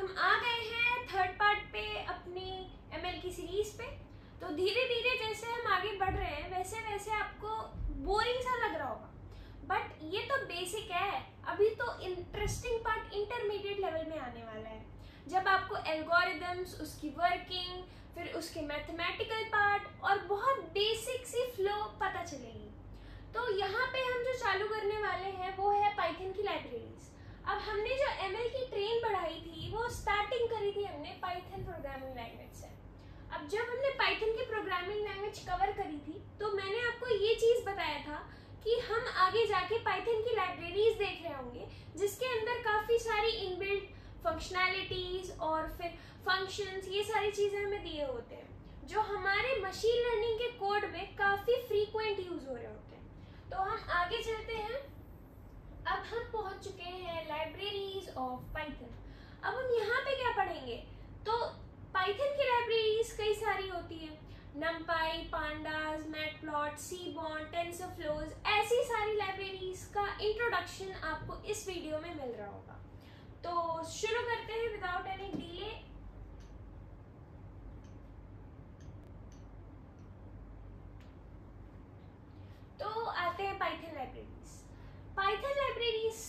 हम आ गए हैं थर्ड पार्ट पे अपनी एमएल की सीरीज पे। तो धीरे धीरे जैसे हम आगे बढ़ रहे हैं वैसे वैसे आपको बोरिंग सा लग रहा होगा, बट ये तो बेसिक है। अभी तो इंटरेस्टिंग पार्ट इंटरमीडिएट लेवल में आने वाला है, जब आपको एल्गोरिदम्स, उसकी वर्किंग, फिर उसके मैथमेटिकल पार्ट और बहुत बेसिक सी फ्लो पता चलेगी। तो यहाँ पे हम जो चालू करने वाले हैं वो है पाइथन की लाइब्रेरीज। अब हमने जो एमएल की ट्रेन बढ़ाई थी वो स्टार्टिंग करी थी हमने पाइथन प्रोग्रामिंग लैंग्वेज से। अब जब हमने पाइथन की प्रोग्रामिंग लैंग्वेज कवर करी थी तो मैंने आपको ये चीज़ बताया था कि हम आगे जाके पाइथन की लाइब्रेरीज देख रहे होंगे जिसके अंदर काफ़ी सारी इनबिल्ट फंक्शनैलिटीज और फिर फंक्शंस, ये सारी चीज़ें हमें दिए होते हैं जो हमारे मशीन लर्निंग के कोड में काफ़ी फ्रीक्वेंट यूज हो रहे होते हैं। तो हम आगे चलते हैं। अब हम पहुंच चुके हैं लाइब्रेरीज ऑफ पाइथन। अब हम यहाँ पे क्या पढ़ेंगे, तो पाइथन की लाइब्रेरीज कई सारी होती है, numpy, pandas, matplot, seaborn, tensorflows, ऐसी सारी लाइब्रेरीज का इंट्रोडक्शन आपको इस वीडियो में मिल रहा होगा। तो शुरू करते हैं विदाउट एनी डिले। तो आते हैं पाइथन लाइब्रेरीज। पाइथन लाइब्रेरीज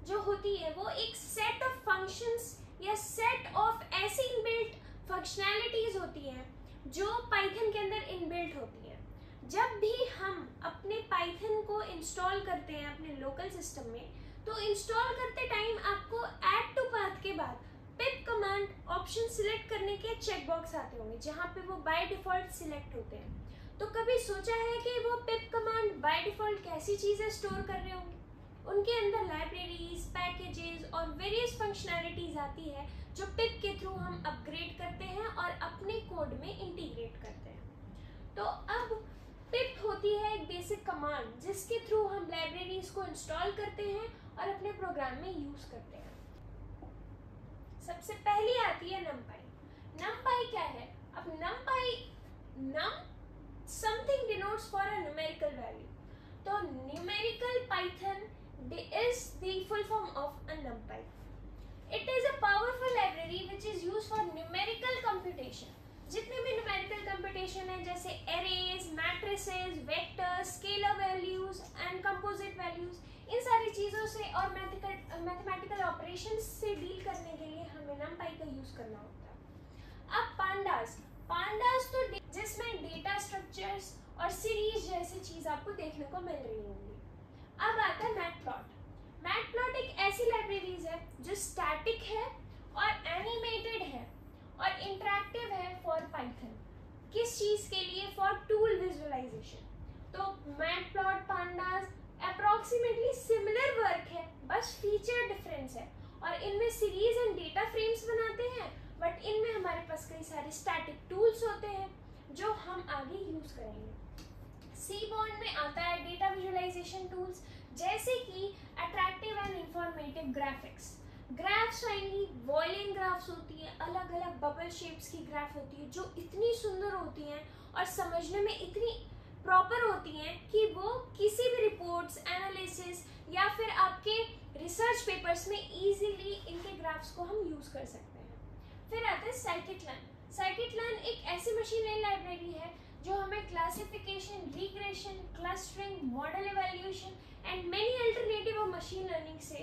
जो होती है वो एक सेट ऑफ फंक्शंस या सेट ऑफ ऐसी इनबिल्ट फंक्शनैलिटीज होती हैं जो पाइथन के अंदर इनबिल्ट होती हैं। जब भी हम अपने पाइथन को इंस्टॉल करते हैं अपने लोकल सिस्टम में, तो इंस्टॉल करते टाइम आपको ऐड टू पाथ के बाद पिप कमांड ऑप्शन सिलेक्ट करने के चेक बॉक्स आते होंगे जहाँ पे वो बाय डिफॉल्ट सिलेक्ट होते हैं। तो कभी सोचा है कि वो पिप कमांड बाय डिफॉल्ट कैसी चीज़ें स्टोर कर रहे होंगे? उनके अंदर लाइब्रेरीज, पैकेजेस और वेरियस फंक्शनैलिटीज आती है जो पिप के थ्रू हम अपग्रेड करते हैं और अपने कोड में इंटीग्रेट करते हैं। तो अब पिप होती है एक बेसिक कमांड जिसके थ्रू हम लाइब्रेरीज को इंस्टॉल करते हैं और अपने प्रोग्राम में यूज करते हैं। सबसे पहली आती है numpy। numpy क्या है? अब numpy, num something denotes for a numerical value, तो numerical Python is the full form of a numpy. It is a powerful library which is used for numerical computation. जितने भी numerical computation है जैसे arrays, matrices, vectors, scalar values and composite values, इन सारी चीज़ों से और mathematical operations से deal करने के लिए हमें numpy का यूज़ करना होता है। अब pandas तो जिसमें डेटा स्ट्रक्चर्स और सीरीज जैसी चीज आपको देखने को मिल रही होंगी। अब आता है मैटप्लॉट एक ऐसी लाइब्रेरीज है जो स्टैटिक है और एनिमेटेड है और इंटरैक्टिव है फॉर पाइथन। किस चीज के लिए? For tool visualisation. तो Matplot, pandas approximately similar work है, बस फीचर डिफरेंस है और इनमें सीरीज एंड डेटा फ्रेम्स बनाते हैं, बट इनमें हमारे पास कई सारे स्टैटिक टूल्स होते हैं जो हम आगे यूज करेंगे। सीबॉर्न में आता है डेटा विजुअलाइजेशन टूल्स जैसे कि attractive and informative graphics. Graphs आएंगी, वॉयलिन ग्राफ्स होती है, अलग अलग बबल शेप्स की ग्राफ होती है जो इतनी सुंदर होती हैं और समझने में इतनी प्रॉपर होती हैं कि वो किसी भी रिपोर्ट्स, एनालिसिस या फिर आपके रिसर्च पेपर्स में इजीली इनके ग्राफ्स को हम यूज कर सकते हैं। फिर आता है scikit-learn एक ऐसी मशीन लर्निंग लाइब्रेरी है जो हमें classification, regression, clustering, model evaluation and many alternative of machine learning से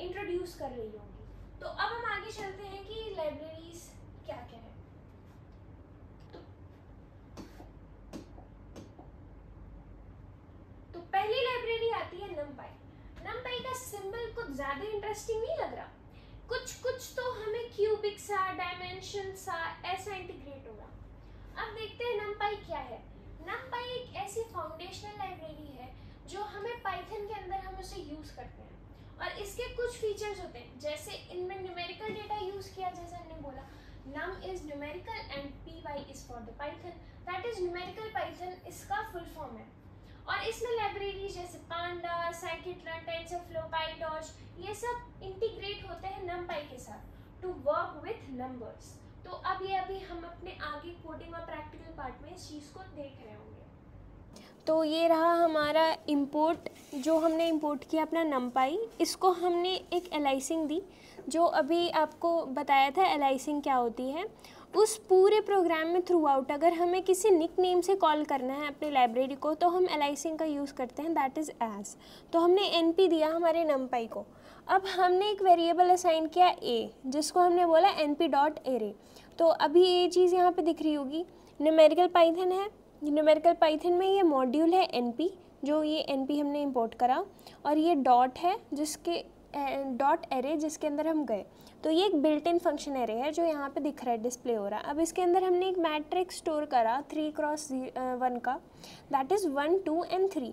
इंट्रोड्यूस कर रही होगी। तो अब हम आगे चलते हैं कि लाइब्रेरीज क्या क्या है। तो पहली लाइब्रेरी आती है numpy का सिंबल कुछ ज्यादा इंटरेस्टिंग नहीं लग रहा? कुछ तो हमें क्यूबिक सा, डायमेंशन सा ऐसा इंटीग्रेट होगा। अब देखते हैं numpy क्या है। numpy एक ऐसी फाउंडेशनल लाइब्रेरी है जो हमें पाइथन के अंदर हम उसे यूज करते हैं और इसके कुछ फीचर्स होते हैं जैसे इनमें न्यूमेरिकल डेटा यूज किया, जैसे हमने बोला num is numerical and py is for the python, that is numerical python इसका फुल फॉर्म है। और इसमें लाइब्रेरी जैसे पांडा, scikit-learn, टेंसरफ्लो, पाइटॉर्च ये सब इंटीग्रेट होते हैं numpy के साथ टू वर्क विथ नंबर्स। तो अब ये अभी हम अपने आगे कोडिंग और प्रैक्टिकल पार्ट में इस चीज़ को देख रहे होंगे। तो ये रहा हमारा इंपोर्ट, जो हमने इंपोर्ट किया अपना numpy। इसको हमने एक एलाइसिंग दी, जो अभी आपको बताया था एलाइसिंग क्या होती है। उस पूरे प्रोग्राम में थ्रू आउट अगर हमें किसी निक नेम से कॉल करना है अपनी लाइब्रेरी को, तो हम एलाइसिंग का यूज़ करते हैं, दैट इज़ एज। तो हमने np दिया हमारे numpy को। अब हमने एक वेरिएबल असाइन किया a, जिसको हमने बोला np.array। तो अभी ये चीज़ यहाँ पे दिख रही होगी, न्यूमेरिकल पाइथन है। न्यूमेरिकल पाइथन में ये मॉड्यूल है np, जो ये np हमने इंपोर्ट करा, और ये डॉट है जिसके डॉट एरे जिसके अंदर हम गए। तो ये एक बिल्ट इन फंक्शन एरे है जो यहाँ पे दिख रहा है, डिस्प्ले हो रहा है। अब इसके अंदर हमने एक मैट्रिक्स स्टोर करा 3x1 का, दैट इज़ 1, 2 and 3।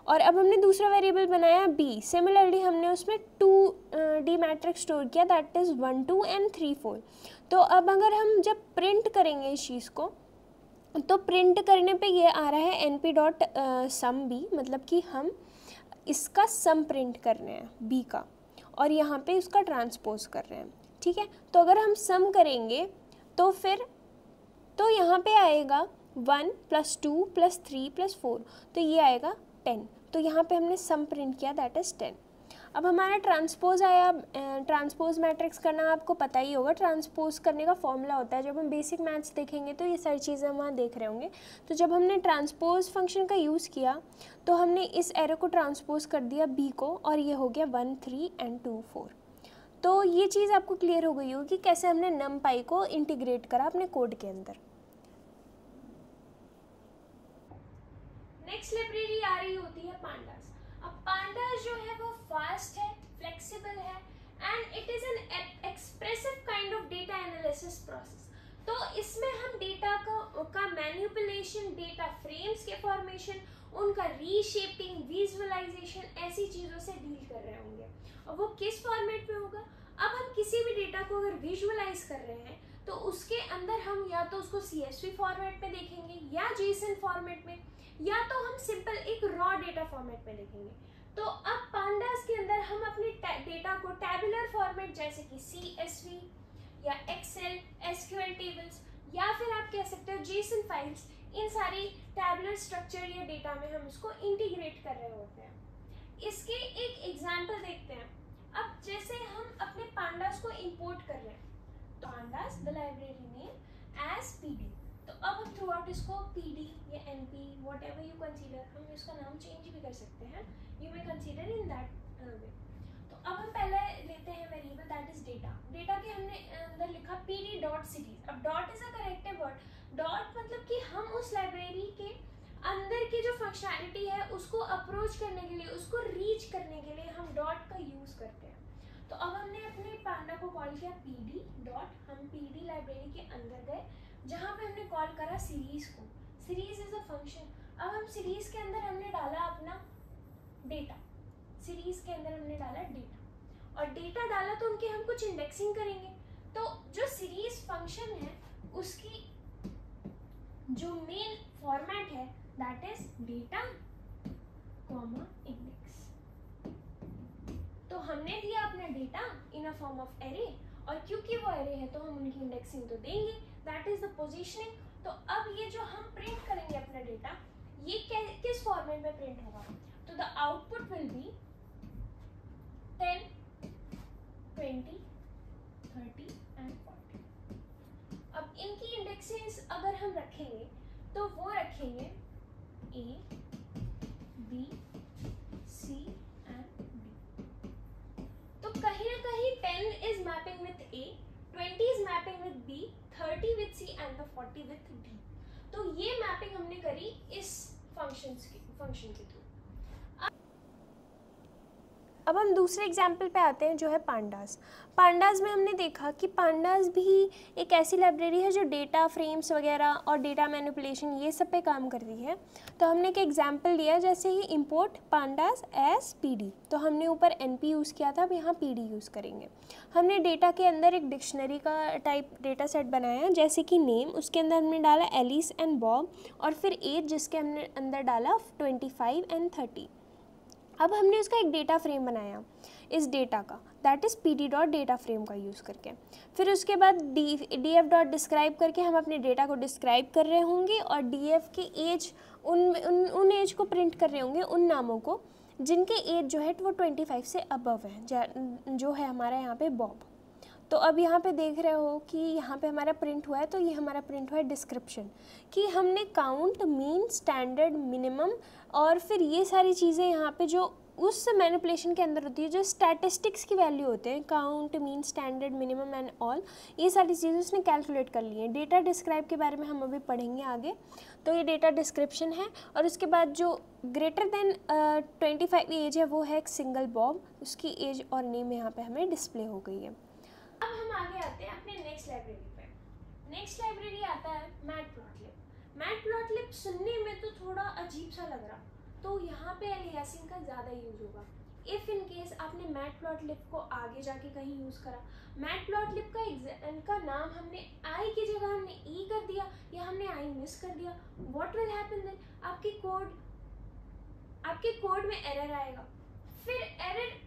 और अब हमने दूसरा वेरिएबल बनाया b। सिमिलरली हमने उसमें 2d मैट्रिक्स स्टोर किया, दैट इज़ 1, 2 and 3, 4। तो अब अगर हम जब प्रिंट करेंगे इस चीज़ को, तो प्रिंट करने पे ये आ रहा है np.sum b, मतलब कि हम इसका सम प्रिंट कर रहे हैं b का, और यहाँ पे उसका ट्रांसपोज कर रहे हैं, ठीक है। तो अगर हम सम करेंगे तो फिर तो यहाँ पे आएगा 1 + 2 + 3 + 4, तो ये आएगा 10। तो यहाँ पे हमने सम प्रिंट किया, दैट इज़ 10। अब हमारा ट्रांसपोज आया। ट्रांसपोज मैट्रिक्स करना आपको पता ही होगा, ट्रांसपोज करने का फॉर्मूला होता है। जब हम बेसिक मैथ्स देखेंगे तो ये सारी चीज़ें हम वहाँ देख रहे होंगे। तो जब हमने ट्रांसपोज फंक्शन का यूज़ किया तो हमने इस एरो को ट्रांसपोज कर दिया b को, और ये हो गया 1, 3 and 2, 4। तो ये चीज़ आपको क्लियर हो गई होगी कि कैसे हमने numpy को इंटीग्रेट करा अपने कोड के अंदर। नेक्स्ट लाइब्रेरी आ रही होती है pandas। अब pandas जो है वो फास्ट है, फ्लेक्सिबल है, and it is an expressive kind of data analysis process. तो इसमें हम डेटा का मैनिपुलेशन, डेटा फ्रेम्स के फॉर्मेशन, उनका रीशेपिंग, विजुअलाइजेशन, ऐसी चीज़ों से डील कर रहे होंगे। और वो किस फॉर्मेट में होगा? अब हम किसी भी डेटा को अगर विजुअलाइज कर रहे हैं तो उसके अंदर हम या तो उसको CSV फॉर्मेट में देखेंगे, या JSON फॉर्मेट में, या तो हम सिंपल एक रॉ डेटा फॉर्मेट में देखेंगे। तो अब pandas के अंदर हम अपने डेटा को टैबुलर फॉर्मेट जैसे कि CSV या Excel, SQL टेबल्स, या फिर आप कह सकते हो JSON फाइल्स, इन सारी टैबुलर स्ट्रक्चर या डेटा में हम इसको इंटीग्रेट कर रहे होते हैं। इसके एक एग्जांपल देखते हैं। अब जैसे हम अपने pandas को इंपोर्ट कर रहे हैं, pandas the library name as PD। तो अब हम थ्रू आउट इसको PD या NP whatever you consider, हम इसका नाम चेंज भी कर सकते हैं, you may consider in that way. तो अब हम पहले लेते हैं variable that is data. Data के हमने अंदर लिखा PD.cities। अब dot is a corrective word. Dot मतलब कि हम उस लाइब्रेरी के अंदर की जो फंक्शनैलिटी है उसको अप्रोच करने के लिए, उसको रीच करने के लिए हम डॉट का यूज करते हैं। तो अब हमने अपने पांडा को कॉल किया PD डॉट, हम PD लाइब्रेरी के अंदर गए जहाँ पे हमने कॉल करा सीरीज को। Series is a function. अब हम सीरीज के अंदर हमने डाला अपना डेटा, सीरीज के अंदर हमने डाला डेटा, और डेटा डाला तो उनके हम कुछ इंडेक्सिंग करेंगे। तो जो सीरीज फंक्शन है उसकी जो मेन फॉर्मेट है that is data comma index. तो हमने दिया अपना data in a form of array, और क्योंकि वो एरे है तो हम उनकी इंडेक्सिंग तो देंगे, दैट इज द पोजीशनिंग। तो अब ये जो हम प्रिंट करेंगे अपना डेटा, ये किस फॉर्मेट में प्रिंट होगा? तो the output will be 10, 20, 30 and 40। अब इनकी इंडेक्सेस अगर हम रखेंगे तो वो रखेंगे A, B, C and D। तो कहीं ना कहीं 10 is mapping with A, 20 is mapping with B, 30 with C and the 40 with D। तो ये मैपिंग हमने करी इस फंक्शन के थ्रू। अब हम दूसरे एग्जाम्पल पे आते हैं जो है pandas। pandas में हमने देखा कि pandas भी एक ऐसी लाइब्रेरी है जो डेटा फ्रेम्स वगैरह और डेटा मैनिपुलेशन ये सब पे काम करती है। तो हमने एक एग्जाम्पल लिया, जैसे ही इंपोर्ट pandas एज PD। तो हमने ऊपर NP यूज़ किया था, अब यहाँ PD यूज़ करेंगे। हमने डेटा के अंदर एक डिक्शनरी का टाइप डेटा सेट बनाया, जैसे कि नेम, उसके अंदर हमने डाला एलिस एंड बॉब, और फिर एज जिसके हमने अंदर डाला 25 एंड 30। अब हमने उसका एक डेटा फ्रेम बनाया इस डेटा का, दैट इज़ pd.data frame का यूज़ करके। फिर उसके बाद df.describe करके हम अपने डेटा को डिस्क्राइब कर रहे होंगे और df के एज उन एज को प्रिंट कर रहे होंगे, उन नामों को जिनके एज जो है वो 25 से अबव है, जो है हमारा यहाँ पे बॉब। तो अब यहाँ पे देख रहे हो कि यहाँ पे हमारा प्रिंट हुआ है, तो ये हमारा प्रिंट हुआ है डिस्क्रिप्शन, कि हमने काउंट, मीन, स्टैंडर्ड, मिनिमम और फिर ये सारी चीज़ें यहाँ पे जो उस मैनिपुलेशन के अंदर होती है, जो स्टैटिस्टिक्स की वैल्यू होते हैं, count, mean, standard, minimum and all, ये सारी चीज़ें उसने कैलकुलेट कर ली हैं। डेटा डिस्क्राइब के बारे में हम अभी पढ़ेंगे आगे। तो ये डेटा डिस्क्रिप्शन है, और उसके बाद जो ग्रेटर देन 25 एज है वो है एक सिंगल बॉब, उसकी एज और नेम यहाँ पे हमें डिस्प्ले हो गई है। अब हम आगे आते हैं अपने नेक्स्ट लाइब्रेरी पे। नेक्स्ट लाइब्रेरी आता है मैटप्लॉटलिब। मैटप्लॉटलिब सुनने में तो थोड़ा अजीब सा लग रहा, तो यहाँ पे एलियासिंग का ज़्यादा यूज़ होगा। इफ़ इन केस आपने मैटप्लॉटलिब को आगे जाके कहीं यूज़ करा, मैटप्लॉटलिब का नाम हमने आई की जगह हमने ई कर दिया या हमने आई मिस कर दिया, व्हाट विल हैपन देन? आपके कोड में एरर आएगा। फिर एरर,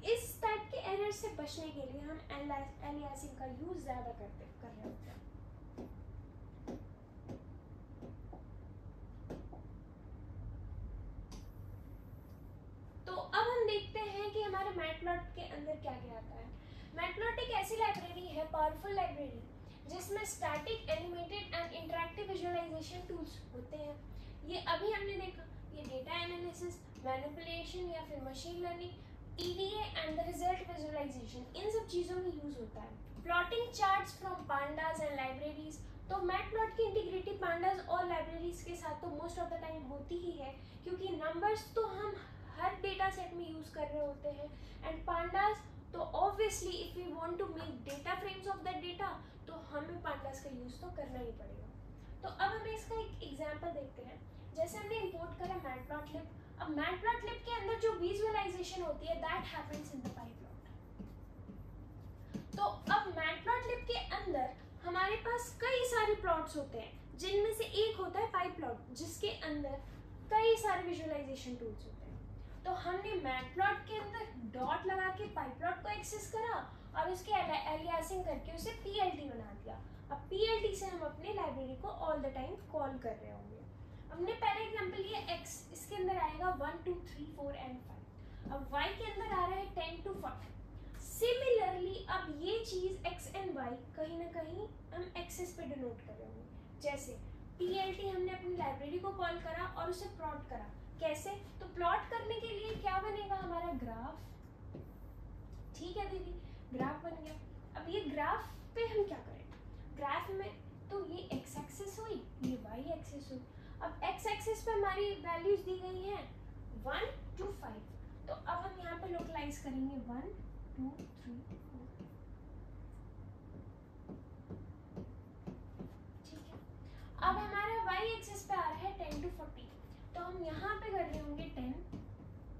इस टाइप के एरर से बचने के लिए हम एलियासिंग का यूज ज्यादा कर रहे होते हैं। तो अब हम देखते हैं कि हमारे मैटप्लॉट के अंदर क्या क्या आता है। मैटप्लॉट एक ऐसी लाइब्रेरी है, पावरफुल लाइब्रेरी, जिसमें static, animated and interactive visualisation tools होते हैं। ये अभी हमने देखा, ये डेटा एनालिसिस, मैनिपुलेशन या फिर machine learning, EDA and the result visualisation, इन सब चीज़ों में यूज होता है। Plotting charts from pandas and libraries, तो मैटप्लॉट की इंटीग्रिटी पांडास और लाइब्रेरीज के साथ तो मोस्ट ऑफ द टाइम होती ही है, क्योंकि नंबर्स तो हम हर डेटा सेट में यूज कर रहे होते हैं, एंड पांडास तो obviously if we want to make data frames of that data, तो हमें पांडास का यूज तो करना ही पड़ेगा। तो अब हमें इसका एक एग्जाम्पल देखते हैं। जैसे हमने इंपोर्ट करा मैटप्लॉटलिब, अब मैटप्लॉटलिब के अंदर जो विजुअलाइजेशन होती है दैट हैपेंस इन द पाइप्लॉट। तो अब मैटप्लॉटलिब के अंदर हमारे पास कई सारे प्लॉट्स होते हैं, जिनमें से एक होता है पाइप्लॉट, जिसके अंदर कई सारे विजुअलाइजेशन टूल्स होते हैं। तो हमने मैटप्लॉट के अंदर डॉट लगा के पाइप्लॉट को एक्सेस करा और उसके एलियासिंग करके उसे PLT बना दिया। अब PLT से हम अपने लाइब्रेरी को ऑल द टाइम कॉल कर रहे होंगे। हमने पहले एग्जांपल लिया x, इसके अंदर आएगा 1 2 3 4 एंड 5। अब y के अंदर आ रहा है 10 to 40। सिमिलरली अब ये चीज x एंड y कहीं ना कहीं हम एक्सेस पे डिनोट कर रहे होंगे। जैसे PLT हमने अपनी लाइब्रेरी को कॉल करा और उसे प्लॉट करा। कैसे? तो प्लॉट करने के लिए क्या बनेगा हमारा ग्राफ, ठीक है दीदी, ग्राफ बन गया। अब ये ग्राफ पे हम क्या करें? ग्राफ में तो ये x एक्सिस हुई, ये y एक्सिस हुई। अब x एक्सिस पे हमारी वैल्यूज दी गई हैं 1 to 5, तो अब हम यहाँ पे लोकलाइज करेंगे 1 2 3 4, ठीक है। अब हमारा y एक्सिस पे आ रहा है 10 to 40, तो हम यहाँ पे कर रहे होंगे 10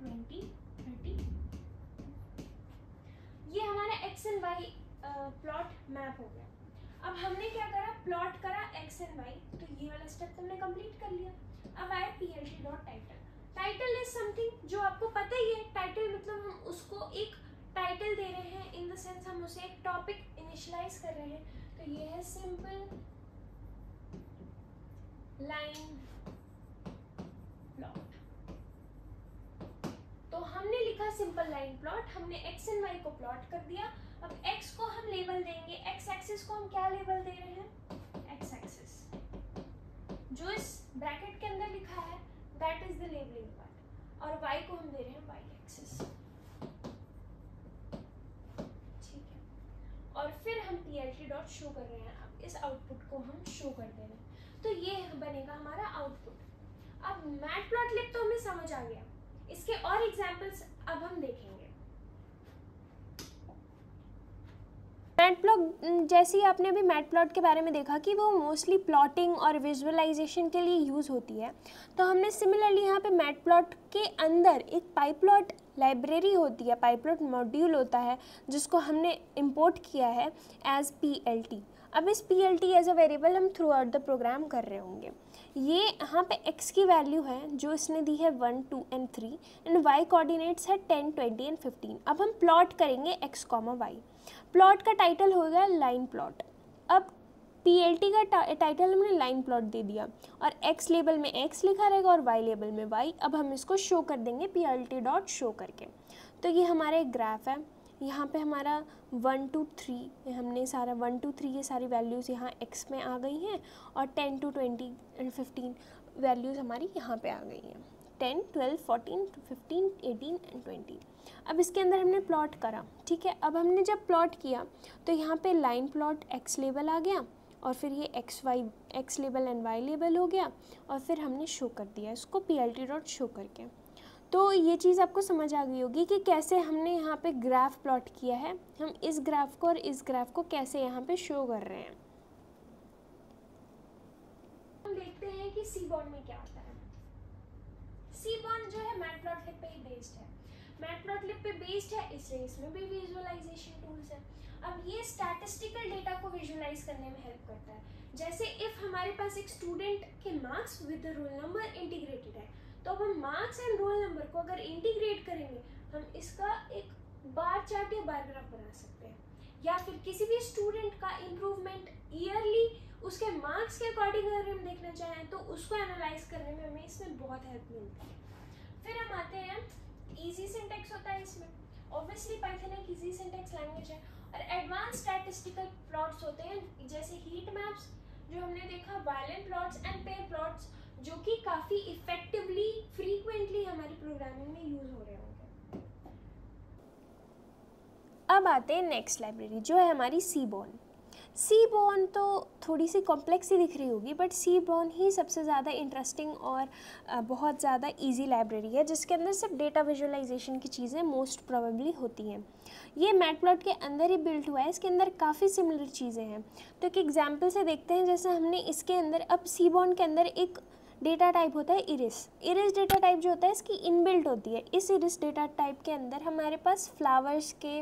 20 30। ये हमारा x and y plot map हो गया। अब हमने क्या करा? प्लॉट करा x एंड y, तो ये वाला स्टेप तुमने कंप्लीट कर लिया। अब आया PLT.title। टाइटल इज समथिंग जो आपको पता ही है। टाइटल मतलब हम उसको एक टाइटल दे रहे हैं, इन द सेंस हम उसे एक टॉपिक इनिशियलाइज कर रहे हैं। तो ये है सिंपल लाइन प्लॉट। तो हमने लिखा सिंपल लाइन प्लॉट, हमने x एंड y को प्लॉट कर दिया। अब x को हम लेबल देंगे, x एक्सिस को हम क्या लेबल दे रहे हैं? x एक्सिस, जो इस ब्रैकेट के अंदर लिखा है that is the labelling part, और y को हम दे रहे हैं y एक्सिस, ठीक है। और फिर हम PLT डॉट शो कर रहे हैं, अब इस आउटपुट को हम शो कर दे रहे हैं, तो ये बनेगा हमारा आउटपुट। अब मैटप्लॉटलिब तो हमें समझ आ गया, इसके और एग्जांपल्स अब हम देखेंगे। मैटप्लॉट, जैसे ही आपने अभी मैटप्लॉट के बारे में देखा कि वो मोस्टली प्लॉटिंग और विजुअलाइजेशन के लिए यूज़ होती है, तो हमने सिमिलरली यहाँ पे मैटप्लॉट के अंदर एक पाइप्लॉट लाइब्रेरी होती है, पाइप्लॉट मॉड्यूल होता है, जिसको हमने इंपोर्ट किया है एज PLT। अब इस PLT एज अ वेरिएबल हम थ्रू आउट द प्रोग्राम कर रहे होंगे। ये यहाँ पे x की वैल्यू है जो इसने दी है 1, 2 एंड 3 एंड y कोऑर्डिनेट्स है 10, 20 एंड 15। अब हम प्लॉट करेंगे x, y। प्लॉट का टाइटल होगा लाइन प्लॉट। अब PLT का टाइटल हमने लाइन प्लॉट दे दिया और x लेबल में x लिखा रहेगा और y लेबल में y। अब हम इसको शो कर देंगे PLT डॉट शो करके। तो ये हमारा एक ग्राफ है, यहाँ पे हमारा 1 to 3 हमने सारा 1 to 3 ये सारी वैल्यूज़ यहाँ x में आ गई हैं और 10 to 20 एंड 15 वैल्यूज़ हमारी यहाँ पे आ गई हैं, 10, 12, 14, 15, 18 एंड 20। अब इसके अंदर हमने प्लॉट करा, ठीक है। अब हमने जब प्लॉट किया तो यहाँ पे लाइन प्लॉट x लेबल आ गया और फिर ये x label and y label हो गया और फिर हमने शो कर दिया इसको PLT डॉट शो करके। तो ये चीज़ आपको समझ आ गई होगी कि कैसे हमने यहाँ पे ग्राफ प्लॉट किया है, हम इस ग्राफ को और इस ग्राफ को कैसे यहाँ पे शो कर रहे हैं। हम देखते हैं कि सी बॉन्ड में क्या होता है। सी बॉन्ड जो है मैटप्लॉटलिब पे ही बेस्ड है, मैटप्लॉटलिब पे बेस्ड है, इसलिए इसमें भी विजुअलाइजेशन टूल्स है। अब ये स्टैटिस्टिकल डेटा को विजुअलाइज करने में हेल्प करता है। जैसे इफ हमारे पास एक स्टूडेंट के marks with roll number integrated है, तो अब हम मार्क्स एंड रोल नंबर को अगर इंटीग्रेट करेंगे, हम इसका एक बार चार्ट या बार ग्राफ बना सकते हैं। या फिर किसी भी स्टूडेंट का इम्प्रूवमेंट ईयरली उसके मार्क्स के अकॉर्डिंग अगर हम देखना चाहें तो उसको एनालाइज करने में हमें इसमें बहुत हेल्प मिलती है। फिर हम आते हैं, इजी सिंटैक्स होता है इसमें, ऑब्वियसली पाइथन एक इजी सिंटैक्स लैंग्वेज है। और एडवांस स्टैटिस्टिकल प्लॉट्स होते हैं जैसे हीट मैप्स जो हमने देखा, violent plots and pair plots जो कि काफ़ी इफेक्टिवली फ्रीक्वेंटली हमारी प्रोग्रामिंग में यूज हो रहे होंगे। अब आते हैं नेक्स्ट लाइब्रेरी जो है हमारी सीबॉर्न। सीबॉर्न तो थोड़ी सी कॉम्प्लेक्स ही दिख रही होगी, बट सीबॉर्न ही सबसे ज़्यादा इंटरेस्टिंग और बहुत ज़्यादा इजी लाइब्रेरी है जिसके अंदर सिर्फ डेटा विजुअलाइजेशन की चीज़ें मोस्ट प्रोबेबली होती हैं। ये मैटप्लॉट के अंदर ही बिल्ट हुआ है, इसके अंदर काफ़ी सिमिलर चीज़ें हैं। तो एक एग्जाम्पल से देखते हैं, जैसे हमने इसके अंदर, अब सीबॉर्न के अंदर एक डेटा टाइप होता है इरिस डेटा टाइप जो होता है इसकी इनबिल्ट होती है। इस इरिस डेटा टाइप के अंदर हमारे पास फ्लावर्स के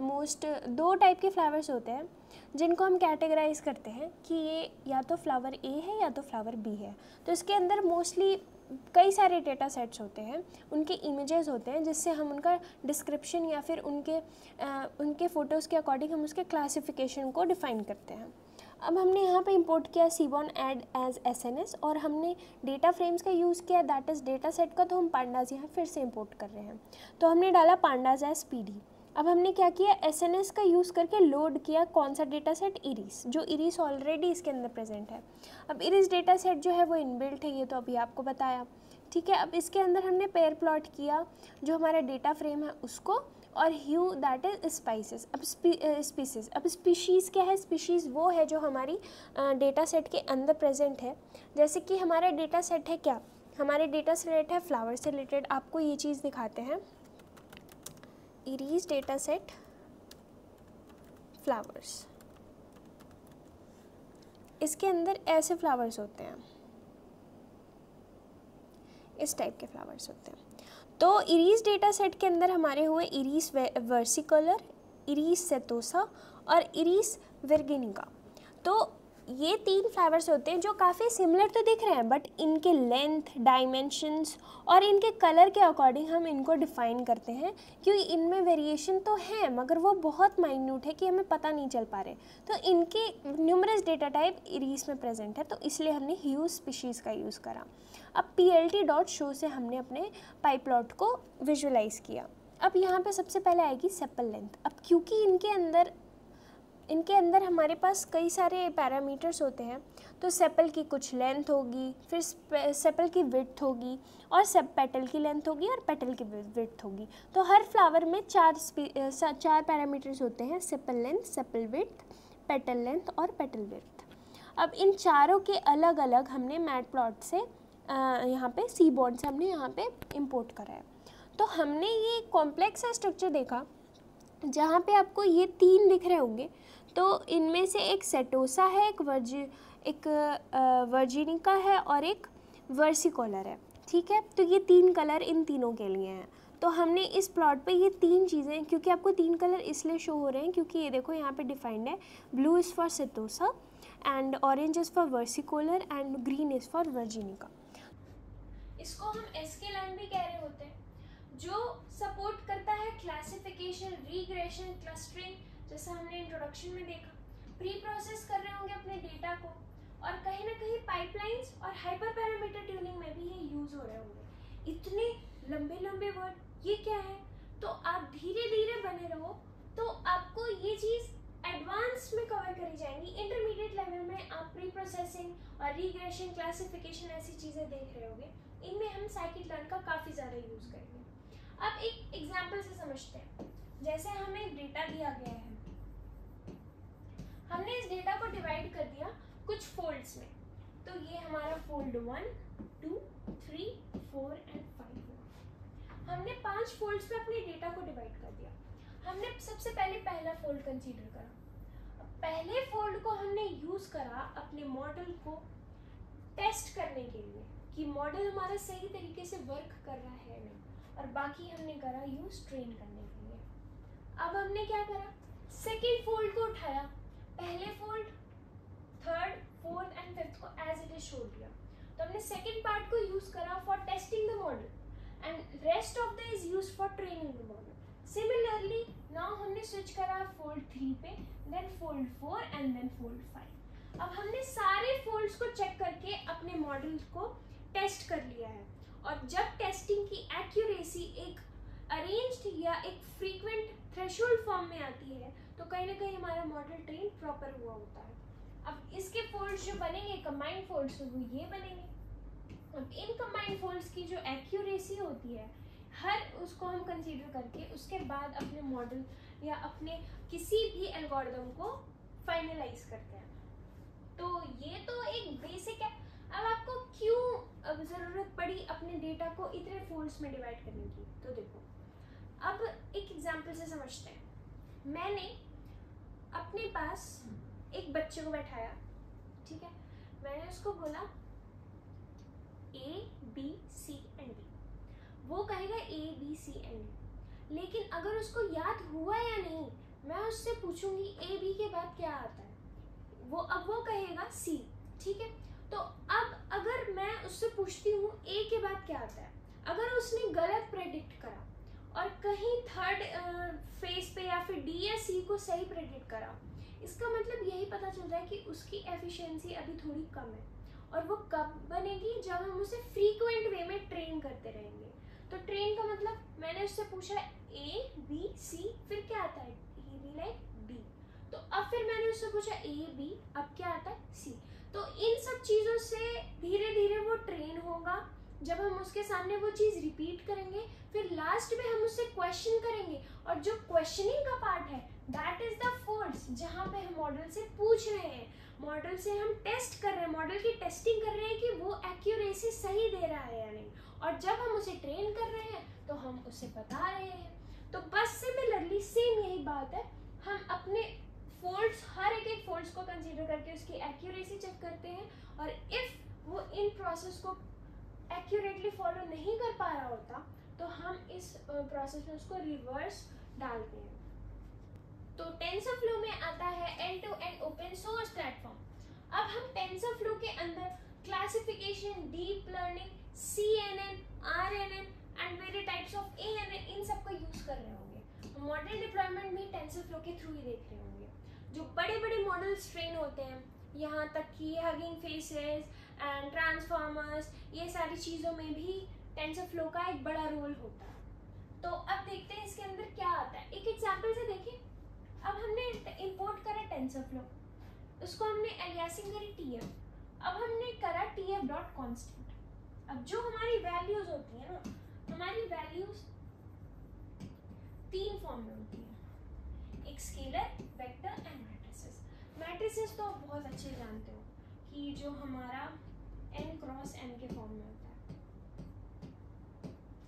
मोस्ट 2 टाइप के फ्लावर्स होते हैं जिनको हम कैटेगराइज करते हैं कि ये या तो फ्लावर ए है या तो फ्लावर बी है। तो इसके अंदर मोस्टली कई सारे डेटा सेट्स होते हैं, उनके इमेजेस होते हैं जिससे हम उनका डिस्क्रिप्शन या फिर उनके फ़ोटोज़ के अकॉर्डिंग हम उसके क्लासिफिकेशन को डिफ़ाइन करते हैं। अब हमने यहाँ पे इंपोर्ट किया सीबॉर्न ऐड एज SNS और हमने डेटा फ्रेम्स का यूज़ किया, दैट इज़ डेटा सेट का, तो हम पांडाज यहाँ फिर से इंपोर्ट कर रहे हैं। तो हमने डाला पांडाज एज PD। अब हमने क्या किया, SNS का यूज़ करके लोड किया कौन सा डेटा सेट, इरिस, जो इरिस ऑलरेडी इसके अंदर प्रेजेंट है। अब इरिस डेटा सेट जो है वो इनबिल्ट है, ये तो अभी आपको बताया, ठीक है। अब इसके अंदर हमने पेयर प्लॉट किया जो हमारा डेटा फ्रेम है उसको, और ह्यू दैट इज स्पाइसेस। अब स्पीसीज, अब स्पीशीज़ क्या है, स्पीशीज़ वो है जो हमारी डेटा सेट के अंदर प्रेजेंट है। जैसे कि हमारा डेटा सेट है क्या, हमारे डेटा सेट है फ्लावर से रिलेटेड। आपको ये चीज़ दिखाते हैं, इरीज डेटा सेट फ्लावर्स, इसके अंदर ऐसे फ्लावर्स होते हैं, इस टाइप के फ्लावर्स होते हैं। तो इरीस डेटा सेट के अंदर हमारे हुए इरीस वर्सिकलर, इरीस सेटोसा और इरीस वर्गिनिका। तो ये 3 फ्लावर्स होते हैं जो काफ़ी सिमिलर तो दिख रहे हैं, बट इनके लेंथ, डायमेंशंस और इनके कलर के अकॉर्डिंग हम इनको डिफ़ाइन करते हैं, क्योंकि इनमें वेरिएशन तो है मगर वो बहुत माइन्यूट है कि हमें पता नहीं चल पा रहे। तो इनके न्यूमरस डेटा टाइप इरीस में प्रेजेंट है, तो इसलिए हमने ह्यू स्पीशीज़ का यूज़ करा। अब PLT डॉट शो से हमने अपने पाइप्लॉट को विजुअलाइज़ किया। अब यहाँ पे सबसे पहले आएगी सेपल लेंथ। अब क्योंकि इनके अंदर हमारे पास कई सारे पैरामीटर्स होते हैं, तो सेपल की कुछ लेंथ होगी, फिर सेपल की विड्थ होगी, और सब पेटल की लेंथ होगी और पेटल की विड्थ होगी। तो हर फ्लावर में 4 पैरामीटर्स होते हैं, sepal length, sepal width, petal length और पेटल विड्थ। अब इन चारों के अलग अलग हमने मैटप्लॉट से यहाँ पे सीबॉर्न से हमने यहाँ पे इंपोर्ट करा है। तो हमने ये कॉम्प्लेक्स सा स्ट्रक्चर देखा जहाँ पे आपको ये 3 दिख रहे होंगे। तो इनमें से एक सेटोसा है, एक वर्जिनिका है और एक वर्सिकोलर है, ठीक है। तो ये 3 कलर इन तीनों के लिए हैं। तो हमने इस प्लॉट पे ये 3 चीज़ें, क्योंकि आपको 3 कलर इसलिए शो हो रहे हैं क्योंकि ये देखो यहाँ पे डिफाइंड है, blue is for setosa and orange is for versicolor and green is for virginica. इसको हम एसके लाइन भी कह रहे होते हैं, जो सपोर्ट करता है क्लासिफिकेशन, रीग्रेशन, क्लस्टरिंग, जैसा हमने इंट्रोडक्शन में देखा। प्री प्रोसेस कर रहे होंगे अपने डेटा को, और कहीं ना कहीं पाइपलाइंस और हाइपर पैरामीटर ट्यूनिंग में भी ये यूज हो रहे होंगे। इतने लंबे लंबे वर्ड, ये क्या है? तो आप धीरे धीरे बने रहो तो आपको ये चीज़ एडवांस में कवर करी जाएंगी। इंटरमीडिएट लेवल में आप प्री प्रोसेसिंग और रीग्रेशन, क्लासिफिकेशन ऐसी चीज़ें देख रहे होंगे। इनमें हम साइकिट-लर्न का काफ़ी ज़्यादा यूज़ करेंगे। अब एक एग्जाम्पल से समझते हैं। जैसे हमें डेटा दिया गया है, हमने इस डेटा को डिवाइड कर दिया कुछ फोल्ड्स में। तो ये हमारा फोल्ड 1, 2, 3, 4 एंड 5 हुआ। हमने 5 फोल्ड्स में अपने डेटा को डिवाइड कर दिया। हमने सबसे पहले पहला फोल्ड कंसीडर करा। पहले फोल्ड को हमने यूज करा अपने मॉडल को टेस्ट करने के लिए कि मॉडल हमारा सही तरीके से वर्क कर रहा है नहीं, और बाकी हमने करा यूज ट्रेन करने के लिए। अब हमने क्या करा, सेकेंड फोल्ड को उठाया, पहले fold, third, fourth and fifth को एज इट इज छोड़ दिया। तो हमने सेकेंड पार्ट को यूज करा for testing the model and rest of the is use for training the model. Similarly now हमने स्विच करा फोल्ड 3 पे, then fold 4 and then fold 5। अब हमने सारे फोल्ड्स को चेक करके अपने मॉडल को टेस्ट कर लिया है। और जब टेस्टिंग की एक्यूरेसी एक अरेंज्ड या एक फ्रीक्वेंट थ्रेशोल्ड फॉर्म में आती है तो कहीं ना कहीं हमारा मॉडल ट्रेन प्रॉपर हुआ होता है। अब इसके फोल्ड्स जो बनेंगे कंबाइंड फोल्ड्स, वो ये बनेंगे। अब इन कंबाइंड फोल्ड्स की जो एक्यूरेसी होती है हर उसको हम कंसीडर करके उसके बाद अपने मॉडल या अपने किसी भी एल्गोरिदम को फाइनलाइज करते हैं। तो ये तो एक बेसिक है। अब आपको क्यों ज़रूरत पड़ी अपने डेटा को इतने फोल्ड्स में डिवाइड करने की? तो देखो, अब एक एग्जांपल से समझते हैं। मैंने अपने पास एक बच्चे को बैठाया, ठीक है, मैंने उसको बोला A, B, C and D। वो कहेगा A, B, C and D, लेकिन अगर उसको याद हुआ या नहीं, मैं उससे पूछूंगी A, B के बाद क्या आता है, वो कहेगा C, ठीक है। तो अब अगर मैं उससे पूछती हूँ A के बाद क्या आता है, अगर उसने गलत प्रेडिक्ट करा और कहीं थर्ड फेज पे या फिर D या C को सही प्रेडिक्ट करा, इसका मतलब यही पता चल रहा है कि उसकी एफिशिएंसी अभी थोड़ी कम है। और वो कब बनेगी? जब हम उसे फ्रीक्वेंट वे में ट्रेन करते रहेंगे। तो ट्रेन का मतलब मैंने उससे पूछा A, B, C, फिर क्या आता है? He be like D। तो अब फिर मैंने उससे पूछा A, B, अब क्या आता है? C। तो इन सब चीज़ों से धीरे धीरे वो ट्रेन होगा। जब हम उसके सामने वो चीज़ रिपीट करेंगे, फिर लास्ट में हम उससे क्वेश्चन करेंगे, और जो क्वेश्चनिंग का पार्ट है दैट इज द फोर्स, जहाँ पे हम मॉडल से पूछ रहे हैं, मॉडल से हम टेस्ट कर रहे हैं, मॉडल की टेस्टिंग कर रहे हैं कि वो एक्यूरेसी सही दे रहा है या नहीं। और जब हम उसे ट्रेन कर रहे हैं तो हम उसे बता रहे हैं। तो बस सिमिलरली सेम यही बात है, हम अपने फोल्ड्स, हर एक फोल्ड्स को कंसीडर करके उसकी एक्यूरेसी चेक करते हैं, और इफ वो इन प्रोसेस को एक्यूरेटली फॉलो नहीं कर पा रहा होता तो हम इस प्रोसेस में उसको रिवर्स डालते हैं। तो टेंसरफ्लो में आता है end to end open source platform. अब हम टेंसरफ्लो के अंदर classification, deep learning, CNN, RNN and various types of ANN, इन सब का यूज कर रहे होंगे। मॉडल डिप्लॉयमेंट भी टेंसरफ्लो के थ्रू ही देख रहे होंगे। जो बड़े बड़े मॉडल्स ट्रेन होते हैं, यहाँ तक कि हगिंग फेसेस एंड ट्रांसफॉर्मर्स, ये सारी चीज़ों में भी टेंसरफ्लो का एक बड़ा रोल होता है। तो अब देखते हैं इसके अंदर क्या आता है। एक एग्जांपल से देखिए। अब हमने इंपोर्ट करा टेंसरफ्लो, उसको हमने एलियासिंग करी TF। अब हमने करा TF डॉट कॉन्स्टेंट। अब जो हमारी वैल्यूज होती है ना, हमारी वैल्यूज 3 फॉर्म में होती है, एक scalar, vector and matrices. Matrices तो आप बहुत अच्छे जानते हो कि जो हमारा n क्रॉस n के फॉर्म में होता है,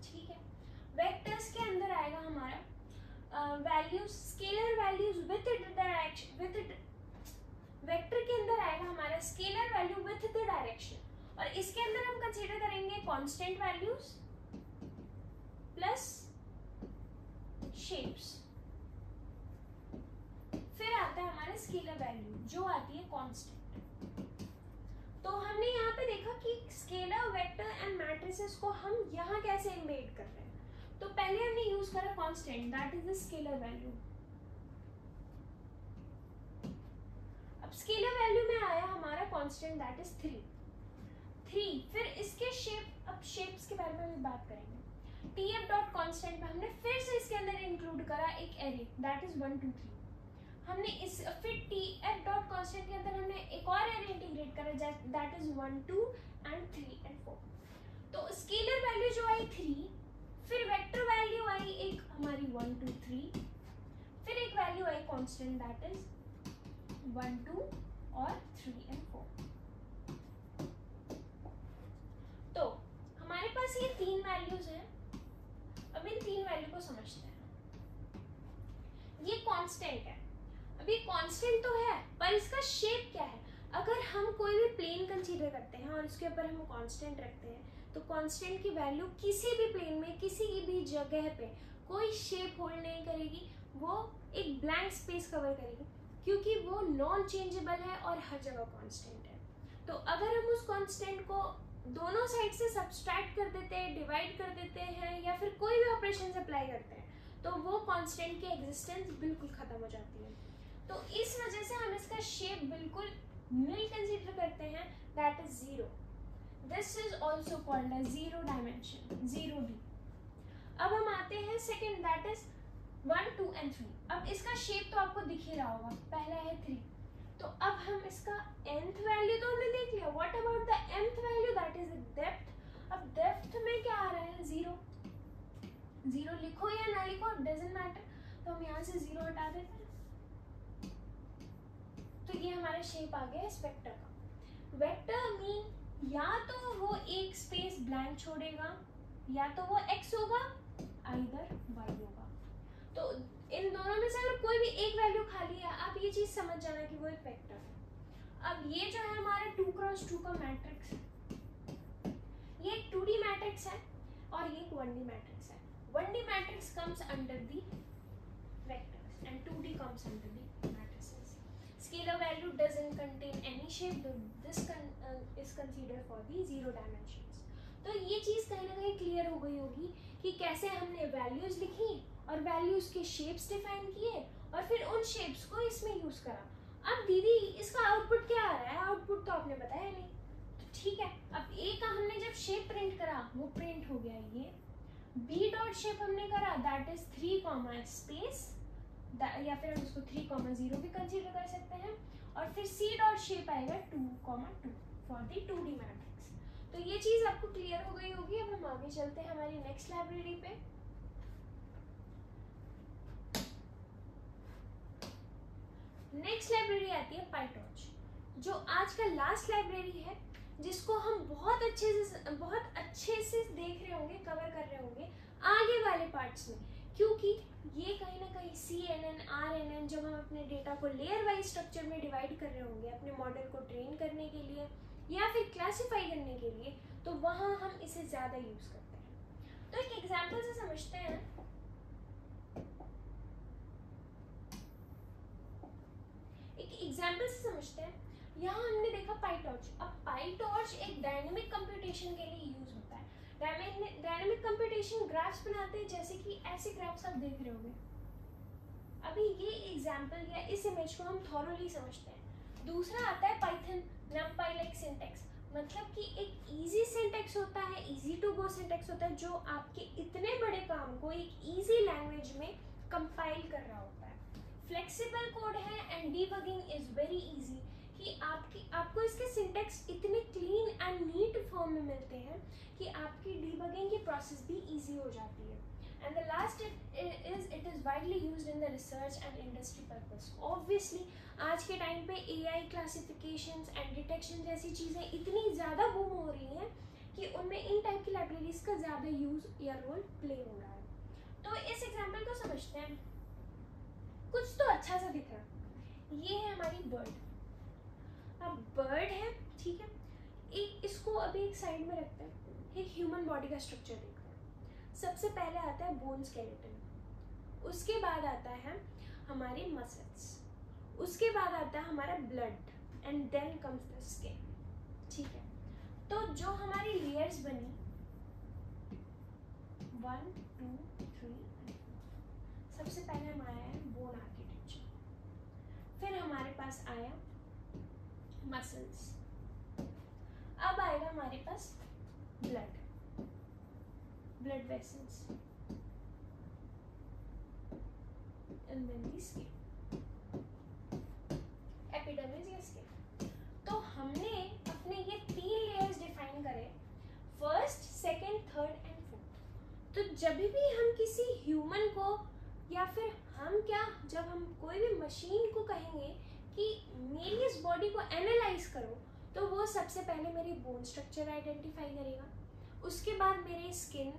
ठीक है। वेक्टर्स के अंदर आएगा हमारा values, scalar values with direction, vector के अंदर आएगा हमारा scalar value with the direction, और इसके अंदर हम कंसीडर करेंगे कांस्टेंट वैल्यूज प्लस शेप्स, फिर आता है हमारा स्केलर वैल्यू जो आती है कांस्टेंट। तो हमने यहाँ पे देखा कि स्केलर, वेक्टर एंड मैट्रिसेस को हम यहाँ कैसे एम्बेड कर रहे हैं। तो पहले हमने यूज करा constant, that is the scalar value. अब स्केलर वैल्यू में आया हमारा कांस्टेंट दैट इज 3। फिर इसके शेप, अब शेप्स के बारे में भी बात करेंगे। tf डॉट कांस्टेंट में हमने फिर से इसके अंदर इंक्लूड करा एक एरे दैट इज 1 2 3। हमने इस फिर tf डॉट कांस्टेंट के अंदर हमने एक और एरे इंटीग्रेट करा दैट इज 1 2 एंड 3 एंड 4। तो स्केलर वैल्यू जो आई 3, फिर वेक्टर वैल्यू आई एक हमारी 1 2 3, फिर एक value I constant that is 1 2 और 3 एंड 4। तो हमारे पास ये 3 वैल्यूज हैं। अब इन 3 वैल्यू को समझते हैं। ये कांस्टेंट है। अब ये कांस्टेंट तो है, पर इसका शेप क्या है। अगर हम कोई भी प्लेन कंसीडर करते हैं और उसके ऊपर हम कांस्टेंट रखते हैं, तो कांस्टेंट की वैल्यू किसी भी प्लेन में किसी भी जगह पे कोई शेप होल्ड नहीं करेगी, वो एक ब्लैंक स्पेस कवर करेगी, क्योंकि वो नॉन चेंजेबल है और हर जगह कांस्टेंट है। तो अगर हम उस कांस्टेंट को दोनों साइड से सब्सट्रैक्ट कर देते हैं, डिवाइड कर देते हैं, या फिर कोई भी ऑपरेशन अप्लाई करते हैं, तो वो कांस्टेंट की एग्जिस्टेंस बिल्कुल खत्म हो जाती है। तो इस वजह से हम इसका शेप बिल्कुल नील कंसीडर करते हैं, that is 0। This is also called as 0 dimension, 0D। अब हम आते हैं सेकेंड, दैट इज 1 2 एंड 3। अब इसका शेप तो आपको दिख ही रहा होगा, पहला है 3। तो अब हम इसका nth वैल्यू तो हमने देख लिया, what about the mth value that is depth. अब डेप्थ में क्या आ रहा है, 0। 0 लिखो या ना लिखो डजंट मैटर, तो हम यहाँ से 0 हटा देते हैं। तो ये हमारा शेप आ गया इस वेक्टर का। वेक्टर मीन या तो वो एक स्पेस ब्लैंक छोड़ेगा, या तो वो x होगा, आइदर y होगा। तो इन दोनों में से अगर कोई भी एक वैल्यू खाली है, आप ये चीज समझ जाना कि वो एक वेक्टर है। अब ये जो है हमारा 2x2 का मैट्रिक्स, ये एक 2D मैट्रिक्स है और ये एक 1D मैट्रिक्स है। 1D matrix comes under the vectors and 2D comes under the matrices. Scalar value doesn't contain any shape. This is considered for the 0 dimensions. तो ये चीज कहीं ना कहीं क्लियर हो गई होगी कि कैसे हमने वैल्यूज लिखी और वैल्यूज के शेप्स डिफाइन किए और फिर उन शेप्स को इसमें यूज करा। अब दीदी इसका आउटपुट क्या आ रहा है, आउटपुट तो आपने बताया नहीं। तो ठीक है, अब ए का हमने जब शेप प्रिंट करा वो प्रिंट हो गया। ये बी डॉट शेप हमने करा दैट इज 3 स्पेस, या फिर हम इसको 3, 0 भी कंसीडर कर सकते हैं। और फिर सी डॉट शेप आएगा 2, 2 फॉर दी 2D मैट्रिक्स। तो ये चीज आपको क्लियर हो गई होगी। अब हम आगे चलते हैं हमारी नेक्स्ट लाइब्रेरी पे। नेक्स्ट लाइब्रेरी आती है पाइटॉर्च, जो आज का लास्ट लाइब्रेरी है, जिसको हम बहुत अच्छे से देख रहे होंगे, कवर कर रहे होंगे आगे वाले पार्ट्स में, क्योंकि ये कहीं ना कहीं CNN, RNN जब हम अपने डेटा को लेयर वाइज स्ट्रक्चर में डिवाइड कर रहे होंगे अपने मॉडल को ट्रेन करने के लिए या फिर क्लासिफाई करने के लिए, तो वहाँ हम इसे ज़्यादा यूज़ करते हैं। तो एक एग्जाम्पल से समझते हैं। यहाँ हमने देखा पाइटॉर्च। अब पाइटॉर्च एक डायनेमिक कंप्यूटेशन के लिए यूज होता है। डायनेमिक कंप्यूटेशन ग्राफ्स बनाते हैं, जैसे कि ऐसे ग्राफ्स आप देख रहे होंगे। अभी ये एग्जांपल या इस इमेज को हम थॉरोली समझते हैं। दूसरा आता है पाइथन नमपाई लाइक सिंटैक्स, मतलब कि एक इजी सिंटैक्स होता है, इजी टू गो सिंटैक्स होता है, जो आपके इतने बड़े काम को एक इजी लैंग्वेज में कंपाइल कर रहा होता है। फ्लेक्सिबल कोड है and debugging is very easy, कि आपको इसके सिंटैक्स इतने क्लीन एंड नीट फॉर्म में मिलते हैं कि आपकी डीबगिंग की प्रोसेस भी इजी हो जाती है। And the last it is widely used in the research and industry purpose. Obviously आज के टाइम पे AI क्लासिफिकेशंस एंड डिटेक्शन जैसी चीज़ें इतनी ज़्यादा बूम हो रही हैं कि उनमें इन टाइप की लाइब्रेरीज का ज़्यादा यूज या रोल प्ले हो रहा है। तो इस एग्जाम्पल को समझते हैं। कुछ तो अच्छा सा दिख रहा है, ये है हमारी बर्ड। अब बर्ड है, ठीक है, इसको अभी एक साइड में रखते हैं, एक ह्यूमन बॉडी का स्ट्रक्चर देखते हैं। सबसे पहले आता है बोन स्केलेटन। उसके बाद आता है हमारे मसल्स, उसके बाद आता है हमारा blood and then comes the skin. ठीक है, तो जो हमारी लेयर्स बनी 1 2 3 4, सबसे पहले हम आया है बोन आर्किटेक्चर, फिर हमारे पास आया मसल्स, अब आएगा हमारे पास blood vessels and then the skin, epidermis या स्किन। तो हमने अपने ये 3 लेयर्स डिफाइन करे, first, second, third and fourth. तो जब भी हम किसी ह्यूमन को या फिर हम क्या, जब हम कोई भी मशीन को कहेंगे कि मेरी इस बॉडी को एनालाइज करो, तो वो सबसे पहले मेरी बोन स्ट्रक्चर आइडेंटिफाई करेगा, उसके बाद मेरी स्किन,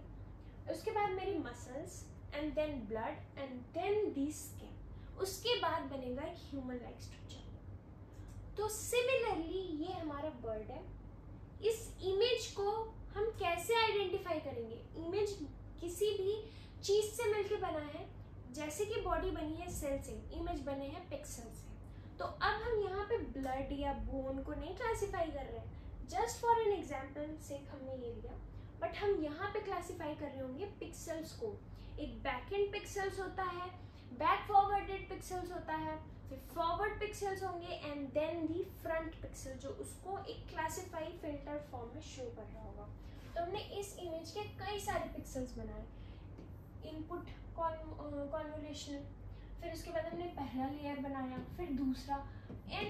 उसके बाद मेरी muscles and then blood and then the skin, उसके बाद बनेगा एक ह्यूमन लाइक स्ट्रक्चर। तो सिमिलरली ये हमारा बर्ड है। इस इमेज को हम कैसे आइडेंटिफाई करेंगे? इमेज किसी भी चीज से मिलके बना है, जैसे कि बॉडी बनी है सेल से, इमेज बने हैं पिक्सल से। तो अब हम यहाँ पे ब्लड या बोन को नहीं क्लासिफाई कर रहे हैं, जस्ट फॉर एन एग्जाम्पल से हमने ये लिया, बट हम यहाँ पे क्लासिफाई कर रहे होंगे पिक्सल्स को। एक बैक एंड पिक्सल्स होता है, बैक फॉरवर्डेड पिक्सल्स होता है, फिर फॉरवर्ड पिक्सल्स होंगे and then the front pixel, जो उसको एक क्लासिफाई फिल्टर फॉर्म में शो कर रहा होगा। तो हमने इस इमेज के कई सारे पिक्सल्स बनाए, इनपुट कॉन्वोल्यूशनल, फिर उसके बाद हमने पहला लेयर बनाया, फिर दूसरा, एंड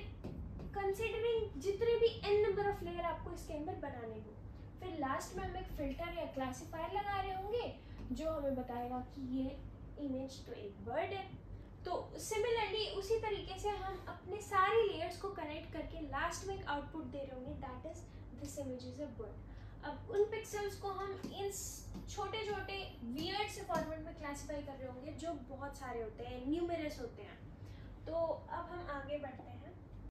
कंसिडरिंग जितने भी n नंबर ऑफ लेयर आपको इसके अंदर बनाने हो, फिर लास्ट में हम एक फिल्टर या क्लासिफायर लगा रहे होंगे जो हमें बताएगा कि ये इमेज तो एक बर्ड है। तो सिमिलरली उसी तरीके से हम अपने सारे लेयर्स को कनेक्ट करके लास्ट में एक आउटपुट दे रहे होंगे, that is this image is a bird. अब उन पिक्सल्स को हम इन छोटे छोटे वियर्ड से फॉर्मेट में क्लासिफाई कर रहे होंगे, जो बहुत सारे होते हैं, न्यूमेरस होते हैं। तो अब हम आगे बढ़ते हैं।